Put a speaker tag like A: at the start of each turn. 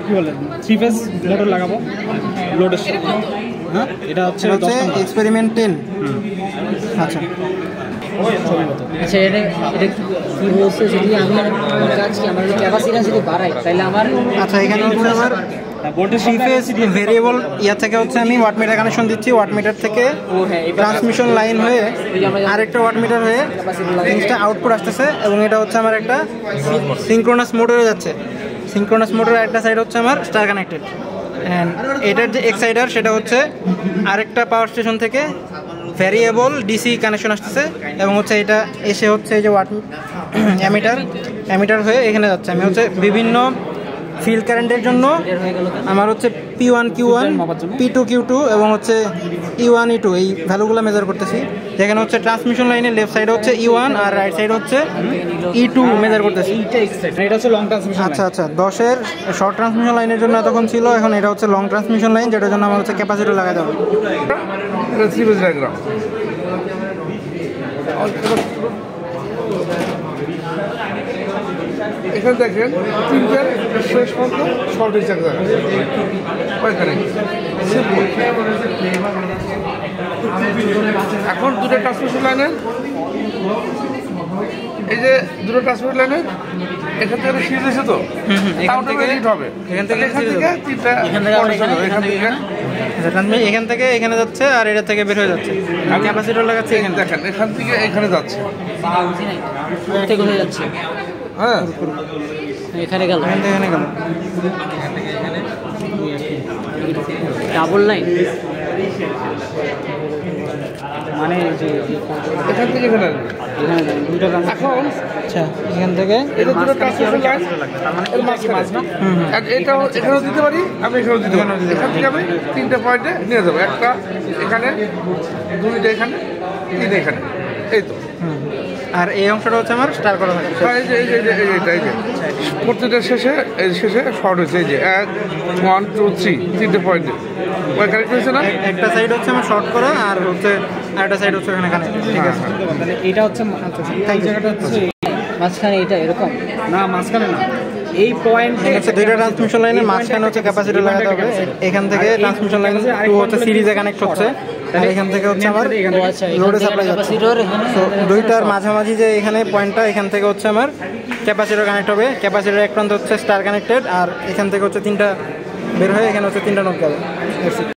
A: কি বলেন 3 phase motor লাগাবো লোডের সাথে। হ্যাঁ এটা হচ্ছে
B: এক্সপেরিমেন্ট 10। আচ্ছা
C: আচ্ছা এটা কি বলছে যদি আমি কাজ কি আমার ক্যাপাসিটি যদি বাড়াই তাহলে আমার
B: আচ্ছা এখানে হচ্ছে আমার থ্রি ফেজ ভেরিয়েবল ইয়া থেকে হচ্ছে আমি ওয়াট মিটার কানেকশন দিচ্ছি। ওয়াট মিটার থেকে ট্রান্সমিশন লাইন হয়ে আরেকটা ওয়াট মিটার হয়ে জিনিসটা আউটপুট আসতেছে এবং এটা হচ্ছে আমার একটা সিনক্রোনাস মোটরে যাচ্ছে। সিনক্রোনাস মোটরের একটা সাইড হচ্ছে আমার স্টার কানেক্টেড অ্যান্ড এটার যে এক্সাইডার সেটা হচ্ছে আরেকটা পাওয়ার স্টেশন থেকে ভ্যারিয়েবল ডিসি কানেকশন আসতেছে এবং হচ্ছে এটা এসে হচ্ছে এই যে ওয়াট অ্যামিটার হয়ে এখানে যাচ্ছে। আমি হচ্ছে বিভিন্ন ফিল্ড কারেন্টের জন্য আমার হচ্ছে P1 Q1 P2 Q2 এবং হচ্ছে E1 E2 এই ভ্যালুগুলো মেজার করতেছি। যেখানে হচ্ছে ট্রান্সমিশন লাইনের লেফট সাইড হচ্ছে E1 আর রাইট সাইড হচ্ছে E2 মেজার করতেছি।
A: এটা হচ্ছে লং ট্রান্সমিশন।
B: আচ্ছা আচ্ছা 10-এর শর্ট ট্রান্সমিশন লাইনের জন্য এতক্ষণ ছিল, এখন এটা হচ্ছে লং ট্রান্সমিশন লাইন যেটার জন্য আমার হচ্ছে ক্যাপাসিটর লাগাতে হবে।
D: এখানে দেখেন তিনটার শেষ পর্যন্ত শর্টেজ জায়গা ওইখানে এখন দুটো ট্রান্সমিশন লাইনের এই যে দুটো ট্রান্সমিশন লাইনের এখান থেকে সিরিজ এসে তো হবে
B: এখান থেকে এখানে যাচ্ছে আর এটা থেকে বের হয়ে যাচ্ছে। ক্যাপাসিটর লাগাচ্ছে এখানে
D: দেখেন এখান থেকে এখানে যাচ্ছে
C: যাচ্ছে
D: হ্যাঁ
C: এখানে গেল
B: এখান থেকে এখানে গেল
C: ডাবল লাইন মানে
D: এখান থেকে এখানে এখন
B: আচ্ছা এখান থেকে
D: এটা দুটো ট্রান্সমিশন লাইন এর মাঝখানে এটাও এখানেও দিতে পারি, আমি এখানেও দিতে পারি। এখান থেকে আমি তিনটে পয়েন্টে নিয়ে যাবো, একটা এখানে, দুইটা এখানে, তিনটে এখানে, এই তো।
B: আর এই অংশটা হচ্ছে আমার স্টার করা থাকে।
D: এই যে প্রত্যেকটা শেষে শর্ট হয়েছে, এই যে 1 1 2 3 তিনটে পয়েন্টে ওই কানেক্ট হয়েছে না।
B: একটা সাইড হচ্ছে আমার শর্ট করা আর হচ্ছে আরেকটা সাইড হচ্ছে ওখানে কানেক্ট। ঠিক আছে
A: তাহলে এটা হচ্ছে এই জায়গাটা হচ্ছে
C: মাঝখানে এটা এরকম
A: না, মাঝখানে না, এই পয়েন্টে
B: হচ্ছে দুইটা ট্রান্সমিশন লাইনের মাঝখানে হচ্ছে ক্যাপাসিটর লাগাতে হবে। এখান থেকে ট্রান্সমিশন লাইন টু হচ্ছে সিরিজে কানেক্ট হচ্ছে, তাহলে এখান থেকে হচ্ছে আমার লোডে সাপ্লাই যাচ্ছে। তো দুইটার মাঝামাঝি যে এখানে পয়েন্টটা, এখান থেকে হচ্ছে আমার ক্যাপাসিটর কানেক্ট হবে। ক্যাপাসিটর এক প্রান্ত হচ্ছে স্টার কানেক্টেড আর এখান থেকে হচ্ছে তিনটা বের হয়ে এখানে হচ্ছে তিনটা নোট যাবে।